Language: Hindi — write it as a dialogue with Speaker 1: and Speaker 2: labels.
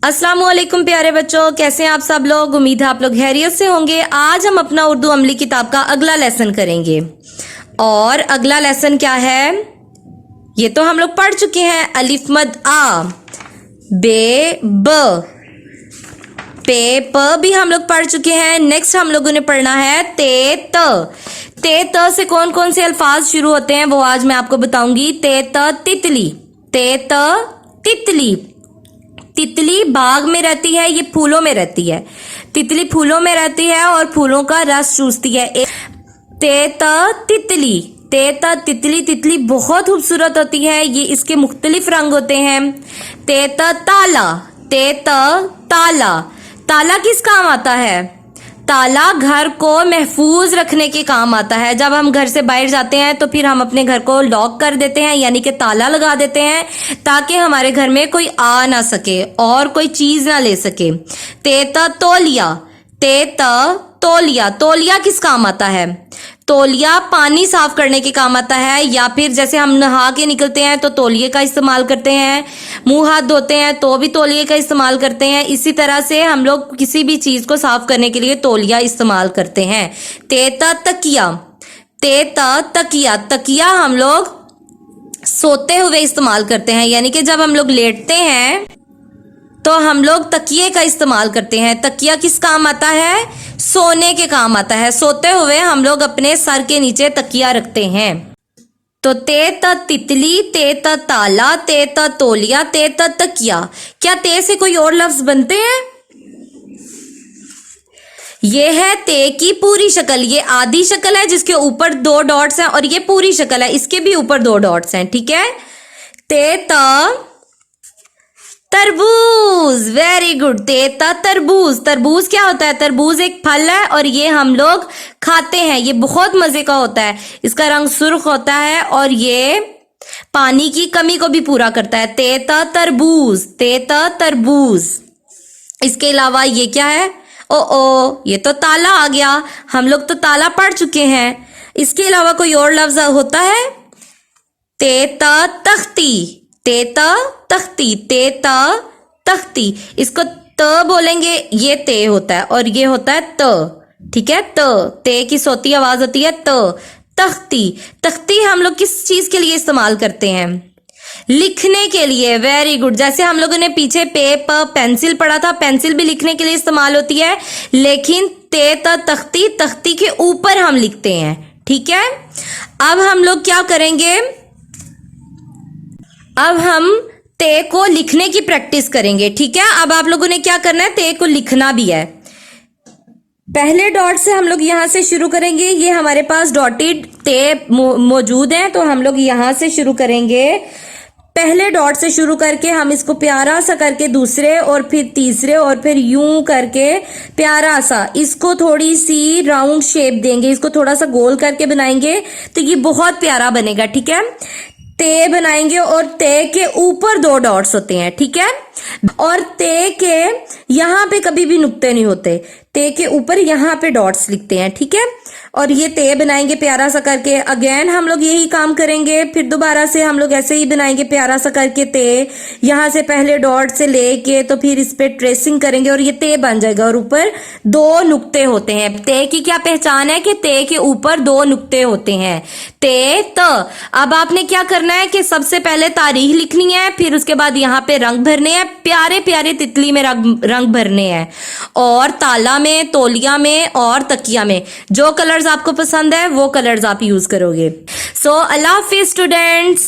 Speaker 1: अस्सलाम वालेकुम प्यारे बच्चों, कैसे हैं आप सब लोग। उम्मीद है आप लोग खैरियत से होंगे। आज हम अपना उर्दू अमली किताब का अगला लेसन करेंगे और अगला लेसन क्या है, ये तो हम लोग पढ़ चुके हैं। अलिफ मद आ, बे ब, पे प भी हम लोग पढ़ चुके हैं। नेक्स्ट हम लोगों ने पढ़ना है ते त। ते त से कौन कौन से अल्फाज शुरू होते हैं वो आज मैं आपको बताऊंगी। ते त तितली, ते त तितली। तितली बाग में रहती है, ये फूलों में रहती है। तितली फूलों में रहती है और फूलों का रस चूसती है। ते त तितली, ते त तितली। तितली बहुत खूबसूरत होती है, ये इसके मुख्तलिफ रंग होते हैं। ते त ताला, ते त ताला। ताला किस काम आता है? ताला घर को महफूज रखने के काम आता है। जब हम घर से बाहर जाते हैं तो फिर हम अपने घर को लॉक कर देते हैं, यानी कि ताला लगा देते हैं ताकि हमारे घर में कोई आ ना सके और कोई चीज ना ले सके। ते त तौलिया, ते त तौलिया। तौलिया किस काम आता है? तौलिया पानी साफ करने के काम आता है, या फिर जैसे हम नहा के निकलते हैं तो तौलिए का इस्तेमाल करते हैं। मुंह हाथ धोते हैं तो भी तौलिए का इस्तेमाल करते हैं। इसी तरह से हम लोग किसी भी चीज को साफ करने के लिए तौलिया इस्तेमाल करते हैं। ते त तकिया, ते त तकिया। तकिया हम लोग सोते हुए इस्तेमाल करते हैं, यानी कि जब हम लोग लेटते हैं तो हम लोग तकिए का इस्तेमाल करते हैं। तकिया किस काम आता है? सोने के काम आता है। सोते हुए हम लोग अपने सर के नीचे तकिया रखते हैं। तो ते त तितली, ते त ताला, ते त तौलिया, ते त तकिया। क्या ते से कोई और लफ्ज बनते हैं? ये है ते की पूरी शक्ल। ये आधी शक्ल है जिसके ऊपर 2 डॉट्स हैं, और ये पूरी शक्ल है, इसके भी ऊपर 2 डॉट्स हैं। ठीक है। ते त तरबूज, वेरी गुड। ते त तरबूज। तरबूज क्या होता है? तरबूज एक फल है और ये हम लोग खाते हैं। ये बहुत मजे का होता है, इसका रंग सुर्ख होता है और ये पानी की कमी को भी पूरा करता है। ते त तरबूज, ते त तरबूज। इसके अलावा ये क्या है? ओ, ये तो ताला आ गया। हम लोग तो ताला पढ़ चुके हैं। इसके अलावा कोई और लफ्ज होता है? ते त तख्ती, ते त तख्ती, ते त तख्ती। इसको त बोलेंगे, ये ते होता है और ये होता है त। ठीक है। ते की सोती आवाज होती है त। तख्ती, तख्ती हम लोग किस चीज के लिए इस्तेमाल करते हैं? लिखने के लिए। Very good. जैसे हम लोगों ने पीछे पे प पेंसिल पढ़ा था, पेंसिल भी लिखने के लिए इस्तेमाल होती है, लेकिन ते त तख्ती, तख्ती के ऊपर हम लिखते हैं। ठीक है। अब हम लोग क्या करेंगे, अब हम ते को लिखने की प्रैक्टिस करेंगे। ठीक है। अब आप लोगों ने क्या करना है, ते को लिखना भी है। पहले डॉट से हम लोग यहां से शुरू करेंगे। ये हमारे पास डॉटेड ते मौजूद है, तो हम लोग यहां से शुरू करेंगे। पहले डॉट से शुरू करके हम इसको प्यारा सा करके दूसरे और फिर तीसरे और फिर यूं करके प्यारा सा इसको थोड़ी सी राउंड शेप देंगे, इसको थोड़ा सा गोल करके बनाएंगे तो ये बहुत प्यारा बनेगा। ठीक है। ते बनाएंगे और ते के ऊपर 2 डॉट्स होते हैं। ठीक है। और ते के यहां पे कभी भी नुक्ते नहीं होते, ते के ऊपर यहां पे डॉट्स लिखते हैं। ठीक है। और ये ते बनाएंगे प्यारा सा करके। अगेन हम लोग यही काम करेंगे, फिर दोबारा से हम लोग ऐसे ही बनाएंगे प्यारा सा करके ते। यहां से पहले डॉट से लेके तो फिर इस पे ट्रेसिंग करेंगे और ये ते बन जाएगा और ऊपर 2 नुक्ते होते हैं। ते की क्या पहचान है कि ते के ऊपर 2 नुक्ते होते हैं। ते त। अब आपने क्या करना है कि सबसे पहले तारीख लिखनी है, फिर उसके बाद यहाँ पे रंग भरने हैं, प्यारे प्यारे तितली में रंग भरने हैं, और ताला में, तौलिया में और तकिया में। जो कलर्स आपको पसंद है वो कलर्स आप यूज करोगे। सो अल्लाह हाफिज स्टूडेंट्स।